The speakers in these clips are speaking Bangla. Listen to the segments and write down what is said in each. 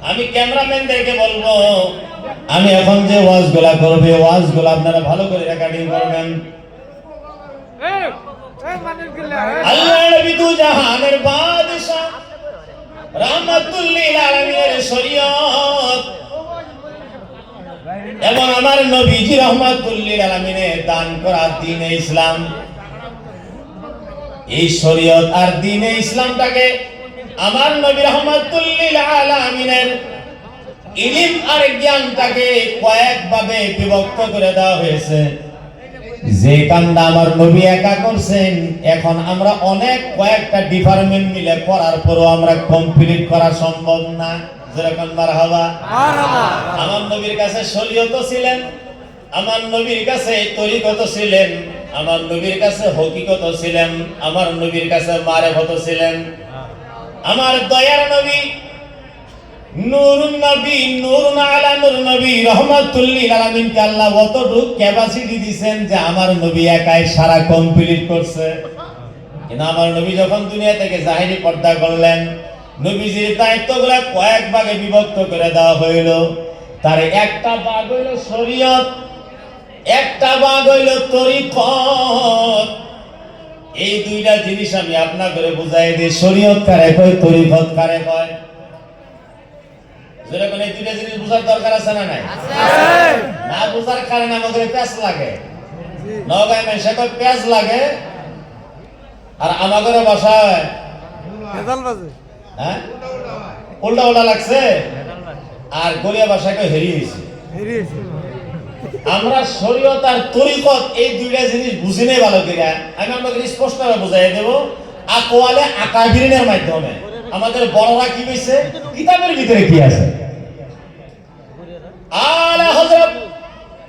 আমি ক্যামেরাম্যানদেরকে বলবো, আমি এখন যে ওয়াজগুলা করবে ওয়াজগুলা আপনারা ভালো করে রেকর্ডিং করবেন। আল্লাহ নবী দু জাহানের বাদশা রাহমাতুল লিল আলামিনের শরীয়ত এবং আমার নবীজি রাহমাতুল লিল আলামিনের দান করা দ্বীনে ইসলাম, এই শরীয়ত আর দ্বীনে ইসলামটাকে আমার নবী রাহমাতুল লিল আলামিনের ইলম আর জ্ঞানটাকে কয়েক ভাবে বিভক্ত করে দেওয়া হয়েছে। যে কামটা আমার নবী একা করছেন, এখন আমরা অনেক কয়েকটা ডিপার্টমেন্ট মিলে করার পরও আমরা কমপ্লিট করা সম্ভব না। যেরকম মারহাবা, আমার নবীর কাছে শরীয়ত ছিলেন, আমার নবীর কাছে তরিকত ছিলেন, আমার নবীর কাছে হকিকত ছিলেন, আমার নবীর কাছে মারেফত ছিলেন। আমার দয়ার নবী নূরুন নবী, নূরুন আলা নূর নবী রাহমাতুল লিল আলামিনকে আল্লাহ কতটুকু ক্যাপাসিটি দিবেন যে আমার নবী একাই সারা কমপ্লিট করছে। কিন্তু আমার নবী যখন দুনিয়া থেকে জাহিরি পর্দা করলেন, নবীজির দায়িত্বগুলো কয়েক ভাগে বিভক্ত করে দেওয়া হইল। তার একটা ভাগ হইল শরীয়ত, একটা ভাগ হইল তরিকত। এই দুইটা জিনিস আমি আপনাদের বুঝাই দিই, শরীয়ত কারে কয়, তরিকত কারে কয়। যেরকম এই দুইটা জিনিস বুঝার দরকার আছে না নাই? না বুঝার কারণে আমাদের প্যাঁচ লাগে। নগাঁয় মেশে কয় প্যাঁচ লাগে, আর আমাদের বাসায় হ্যাঁ উল্টা উল্টা লাগছে, আর গড়িয়া বাসায় কয় হেরি হয়েছে। আমরা শরীয়ত আর তরিকত এই দুইটা জিনিস বুঝি নাই ভালো করে। আমি আপনাদের স্পষ্ট ভাবে বুঝাই দেব আকওয়ালে আকাবিরিনের মাধ্যমে। আমাদের বড়রা কি কইছে, কিতাবের ভিতরে কি আছে। আলা হযরত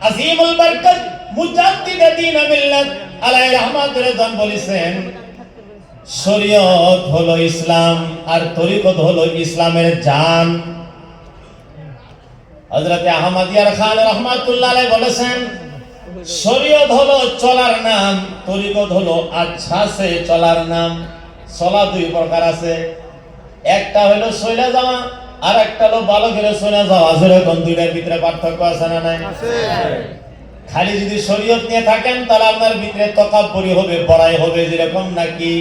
আজিমুল বরকত মুজাদ্দিদ দ্বীন মিল্লাত আলাইহি রাহমাতুল্লাহ বলেছেন, শরীয়ত হলো ইসলাম আর তরিকত হলো ইসলামের জান। হযরত আহমদিয়ার খান রাহমাতুল্লাহ আলাইহি বলেছেন, শরীয়ত হলো চলার নাম, তরিকত হলো আচ্ছা সে চলার নাম। চলা দুই প্রকার আছে, একটা হলো সইলা যাওয়া, আর একটা হলো ভালো করে সইলা যাওয়া। যেরকম দুইটার ভিতরে পার্থক্য আছে না নাই? খালি যদি শরীয়ত নিয়ে থাকেন তাহলে আপনার ভিতরে তাকাব্বুরি হবে, বড়াই হবে। যেরকম নাকি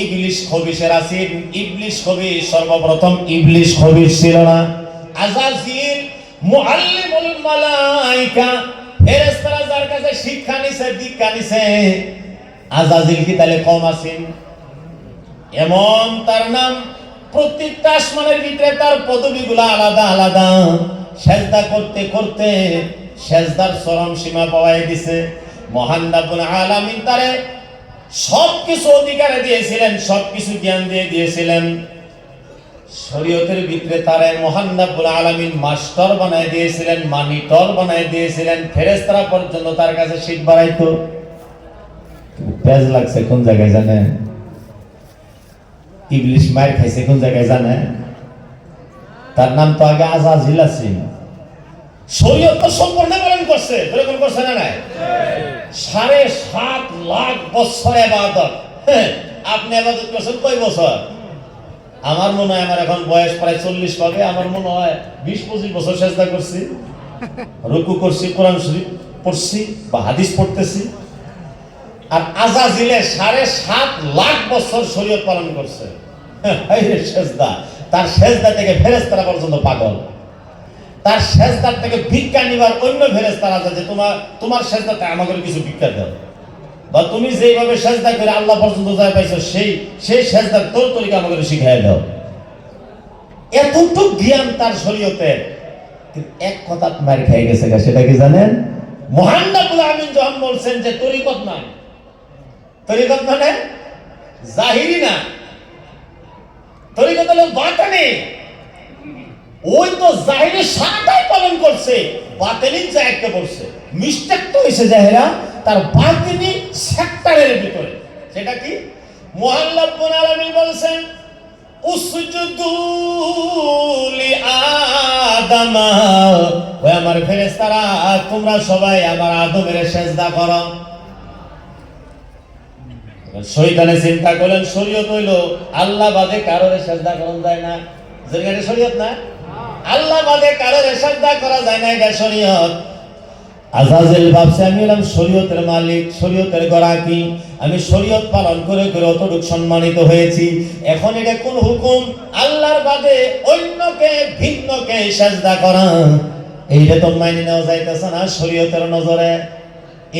ইবলিশ খবিশের আসিন, ইবলিশ খবিশ সর্বপ্রথম ইবলিশ খবিশ ছিল না। আযাজিল মুআল্লিমুল মালায়েকা, ফেরেশতারা যার কাছে শিক্ষা নিছে, দীক্ষা নিছে, আযাজিল কি তাহলে কম আছেন? এমন তার নাম। প্রত্যেকটা আসমানের ভিতরে তার পদবীগুলো আলাদা আলাদা। সেজদা করতে করতে সেজদার চরম সীমা পাওয়াই দিছে। মহান রব্বুল আলামিন তারে সবকিছু অধিকার দিয়েছিলেন, সবকিছু জ্ঞান দিয়ে দিয়েছিলেন। শরীয়তের ভিতরে তারে মহান রব্বুল আলামিন মাস্টার বানায় দিয়েছিলেন, মানিটর বানায় দিয়েছিলেন। ফেরেশতারা পর্যন্ত তার কাছে শীত বাড়াইতো। পেজ লাগছে কোন জায়গায় জানেন? ইবলিশ মার খাইছে কোন জায়গায় জানেন? তার নাম তো আগে আযাজিল আছিল। শরীয়ত তো সম্পূর্ণ পালন করছে, এরকম করছে না নাই? 7.5 লাখ বছর ইবাদত। আপনি ইবাদত করছেন কয় বছর? আমার মনে হয় আমার এখন বয়স প্রায় 40 হবে। আমার মনে হয় 20-25 বছর সেজদা করছি, রুকু করছি, কোরআন শরীফ পড়ছি বা হাদিস পড়তেছি। আর আযাজিলে 7.5 লাখ বছর শরীয়ত পালন করছে। সেজদা, তার সেজদা থেকে ফেরেশতারা পর্যন্ত পাগল। তার সেজদার থেকে ভিক্ষা নিবার অন্য ফেরেশতারা আছে যে তোমার সেজদাতে আমাকে কিছু ভিক্ষা দাও, বা তুমি যেভাবে সেজদা করে আল্লাহ পর্যন্ত যায় পাইছো সেই সেজদার তোর তরিকা আমাকে শিখাই দাও। এতটুকু জ্ঞান তার শরীয়তের। এক কথা মারি খাই গেছে, সেটা কি জানেন? মহান রব্বুল আলামিন যখন বলছেন যে তরিকত নাই, তরিকত মানে জাহিরি না, তরিকত হলো বাতানি। ওই তো জাহিরি সারাটাই পালন করছে, বাতিনি জায়গা করছে। মিস্টেক তো হইছে জাহিরা তার বাতিনি সেক্টরের ভিতরে। সেটা কি? মহান রব্বুল আলামিন বলছেন, উসজুদু লিআদম, ওই আমার ফেরেশতারা তোমরা সবাই আমার আদমের সিজদা করো। শয়তানে চিন্তা করলেন শরীয়ত হইল আল্লাহ বাদে কারোর সিজদা করন যায় না। যেটা শরীয়ত না, আল্লাহ বাদে কারোর সাজদা করা যায় না, এটা শরীয়ত। আজাজিল ভাবছে আমি হলাম শরীয়তের মালিক, শরীয়তের গরাকি, আমি শরীয়ত পালন করে করে অতটুকু সম্মানিত হয়েছি। এখন এটা কোন হুকুম? আল্লাহর বাদে অন্যকে ভিন্নকে সাজদা করা, এইটা তো মাইনে নেওয়া যাইতেছে না শরীয়তের নজরে।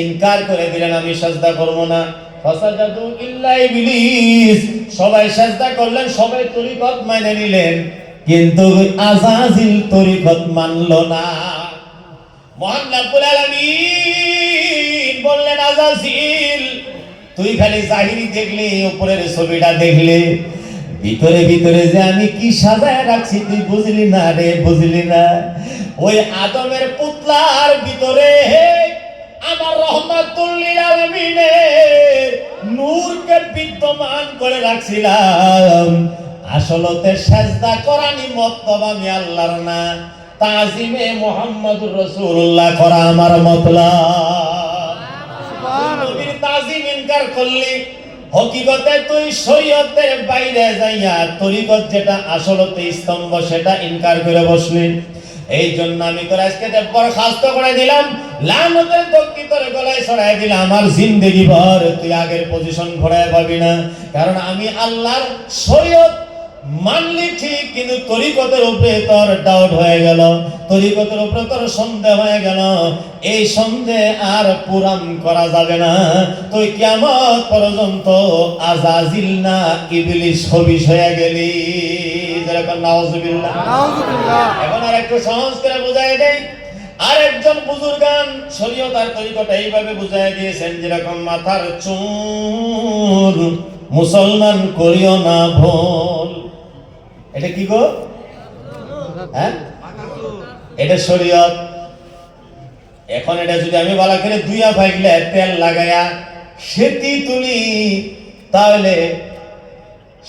ইনকার করে দিলেন আমি সাজদা করব না। ফাসাজাদু ইল্লা ইবলিস, সবাই সাজদা করলেন, সবাই তরিকত মেনে নিলেন, কিন্তু আজাজিল তরিকত মানলো না। মহান রব্বুল আলামিন বললেন আজাজিল তুই খালি জাহিরি দেখলি, উপরের ছবিটা দেখলি, ভিতরে ভিতরে যে আমি কি সাজায় রাখছি তুই বুঝলি না রে, বুঝলি না। ওই আদমের পুতলার ভিতরে আমার রহমাতুল লিল আলামিনের নূরকে বিদ্যমান করে রাখছিলাম। আসলতে সাজদা করানি মতলব আমি আল্লাহর না, তাজিমে মুহাম্মদুর রাসূলুল্লাহ করা আমার মতলব। নবীর তাজিম ইনকার করলি, হকিকতে তুই শরীয়তের বাইরে যাইয়া তরিকত যেটা আসলতে স্তম্ভ সেটা ইনকার করে বসলি। এই জন্য আমি তোর আজকে বরখাস্ত করে দিলাম, লানতের দক্কি তোর গলায় ছড়াই দিলাম। আমার জিন্দেগি ভর তুই আগের পজিশন ঘোরায় পাবি না, কারণ আমি আল্লাহর শরীয়ত মানলি ঠিক, কিন্তু তরিকতের উপরে তোর ডাউট হয়ে গেল, তরিকতের উপরে তোর সন্দেহ হয়ে গেল। এই সন্দেহ আর পূরণ করা যাবে না, তুই কিয়ামত পর্যন্ত আজাজিল না ইবলিস হবিস হয়ে গেলি। যেরকম নাউজুবিল্লাহ, নাউজুবিল্লাহ। এখন আর একটু সহজ করে বুঝাই দেই। আরেকজন বুজুর্গান শরীয়ত আর তরিকত এইভাবে বুঝাই দিয়েছেন, যেরকম মাথার চুল মুসলমান করিও না ভুল। এটা কি গো? হ্যাঁ, এটা শরীয়ত। এখন এটা যদি আমি ভালো করে দুইয়া ভাগলে তেল লাগায়া সেতি তুলি, তাহলে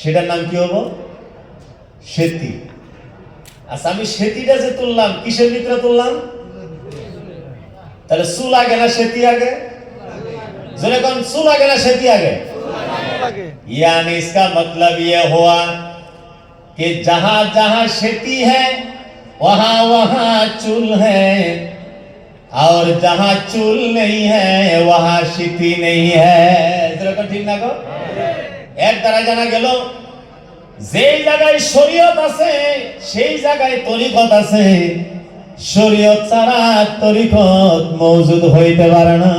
সেটার নাম কি হবো? সেতি। আচ্ছা, আমি সেতিটা যে তুললাম কিসের ভিতরে তুললাম? তাহলে চুল আগে না সেতি আগে? যেরকম চুল আগে না সেতি আগে? यानी इसका मतलब ये हुआ कि जहां जहां खेती है वहां वहां चूल है, और जहां चूल नहीं है वहां खेती नहीं है। যেরকম ঠিক না গো? এক দ্বারা জানা গেল যেই জায়গায় শরীয়ত আছে সেই জায়গায় তরিকত আছে, শরীয়ত ছাড়া তরিকত মওজুদ হইতে পারে না,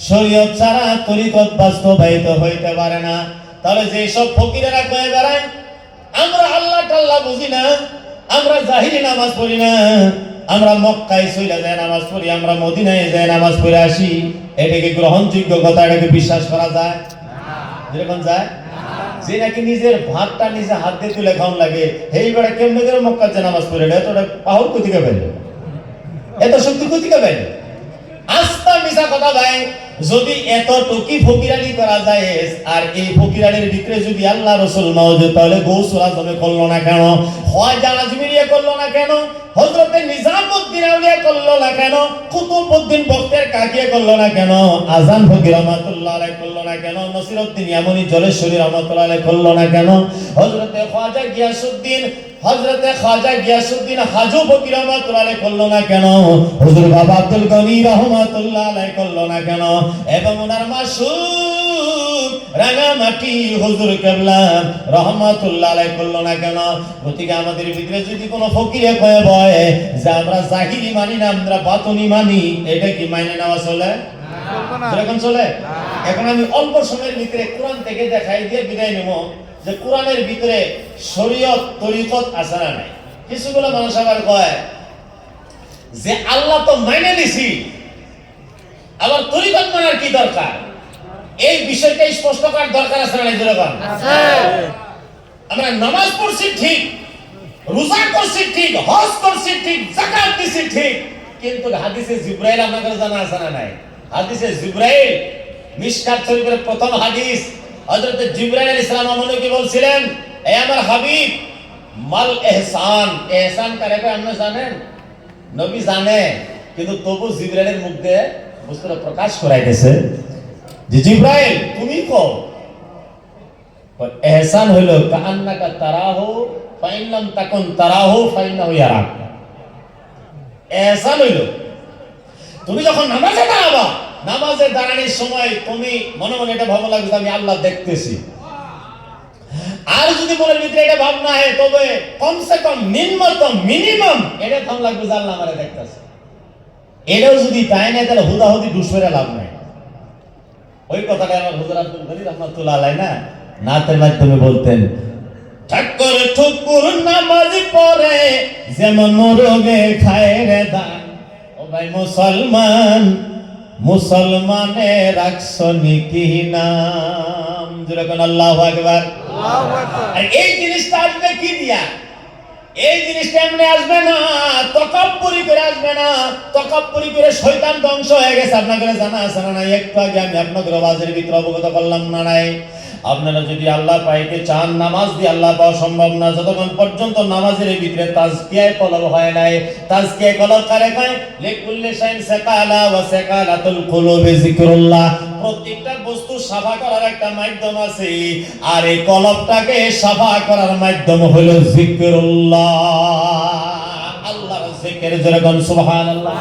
শরীয়ত ছাড়া তরিকত বাস্তবায়িত হইতে পারে না। তাহলে যে সব ফকিরেরা কয়ে বেড়ায় আমরা আল্লাহ টাল্লাহ বুঝি না, আমরা জাহিরি নামাজ পড়ি না, আমরা মক্কায় চলে যায় নামাজ পড়ি, আমরা মদিনায় যায় নামাজ পড়ে আসি, এটাকে গ্রহণযোগ্য কথা, এটাকে বিশ্বাস করা যায়? যেরকম যায় যে নাকি নিজের ভাতটা নিজে হাত দিয়ে তুলে খাওয়ান লাগে, এইবারে কেমনে করে মক্কা যে নামাজ পড়ে এত পাহর কোথেকে পাইল, এত শক্তি কোথেকে পাইল? আস্তা মিশা কথা ভাই। যদি এত টুকি ফকিরানি করা যায়, আর এই ফকিরানির ভিতরে যদি আল্লাহ রাসূল মওজুদ, তাহলে গৌসুল আজমে করলো না কেন? খাজা আজমিরিয়ে করলো না কেন? হযরতে নিজামউদ্দিন আউলিয়া করলো না কেন? কুতুবউদ্দিন বখতিয়ার কাকিয়ে করলো না কেন? আজান ফকির রহমাতুল্লাহ আলাইহি করলো না কেন? নসিরউদ্দিন ইয়ামানি জলেশ্বরী রহমাতুল্লাহ আলাইহি করলো না কেন? হযরতে খাজা গিয়াসউদ্দিন হাজু ফকির রহমাতুল্লাহ আলাইহি করলো না কেন? হুজুর বাবা আব্দুল গনি রহমাতুল্লাহ আলাইহি করলো না কেন? এবং ওনার মাসুক রাঙামাটি হুজুর কেবলা রহমাতুল্লাহ আলাইহি করলো না কেন? গতিকে আমাদের ভিতরে যদি কোনো ফকিরে কয়ে বয় যে আমরা জাহিরি মানি না, আমরা বাতুনি মানি, এটা কি মাইনে নেওয়া চলে? এরকম চলে? এখন আমি অল্প সময়ের ভিতরে কোরআন থেকে দেখাই দিয়ে বিদায় নেব যে কোরআনের ভিতরে শরীয়ত তরিকত আছে না নাই। কিছুগুলো মানুষ আবার কয় যে আল্লাহ তো মাইনে দিছি, আবার তরিকত মানার কি দরকার? এই বিষয়টা স্পষ্ট করার দরকার আছে না? যেরকম আমরা নামাজ পড়ছি ঠিক, রোজা করছি ঠিক, হজ করছি ঠিক, যাকাত দিছি ঠিক, কিন্তু হাদিসে জিবরাইল আপনাদের জানা আছে না নাই? হাদিসে জিবরাইল মিশকাত শরীফের প্রথম হাদিস, হযরত জিবরাইল আলাইহিস সালাম আমাকে কি বলছিলেন? এ আমার হাবিব, মাল ইহসান, ইহসান কারে কয় আপনি জানেন? নবী জানে, কিন্তু তবু জিবরাইলের মুখ দিয়ে বস্তুটা প্রকাশ করাইতেছে যে জিবরাইল তুমি কও। ইহসান হইল কান্নাকা তারাহু ফাইন লাম তাকুন তারাহু ফাইন্নাহু ইয়ারাক। এহসান হইল তুমি যখন নামাজে দাঁড়াবা, নামাজে দাঁড়ানোর সময় তুমি মনে মনে এটা ভাবনা লাগবে আমি আল্লাহ দেখতেছি। আর যদি মনের ভিতরে এটা ভাবনা হয় তবে কমসে কম নিম্নতম মিনিমাম এটা থাম লাগবে যে আল্লাহ আমারে দেখতেছে। এটাও যদি তাই না তাহলে হুদাহুদি দুশরে লাভ নাই। ওই কথাটা আমার হুজুর আব্দুল গনি রাহমাতুল্লাহ আলাইহি না নাতের মাধ্যমে বলতেন, ঠাকুর ঠুকুর নামাজ পড়ে যেমন মুরগে খায় রে দান। ও ভাই মুসলমান, মুসলমানে রাখছনি কি নাম? যেরকম আল্লাহু আকবার। আর এই জিনিসটা আসবে কি দিয়া? এই জিনিসটা এমনি আসবে না, তাকাব্বুরি করে আসবে না। তাকাব্বুরি করে শয়তান ধ্বংস হয়ে গেছে। আপনাদের জানা আছে না নাই? একটু আগে আমি আপনাদের আওয়াজের ভিতরে অবগত করলাম না নাই? আপনারা যদি আল্লাহ পাইতে চান, নামাজ দিয়ে আল্লাহ পাওয়া সম্ভব না যতক্ষণ পর্যন্ত নামাজের ভিতরে তাজকিয়ায়ে কলব হয় নাই। তাজকিয়ায়ে কলব কারে কয়? লিকুল্লি শাইইন সাকালা ওয়া সাকালাতুল কুলুবি যিকরুল্লাহ। প্রত্যেকটা বস্তু সাফা করার একটা মাধ্যম আছে, আর এই কলবটাকে সাফা করার মাধ্যম হলো যিকরুল্লাহ। আল্লাহর জিকির, যেরকম সুবহানাল্লাহ।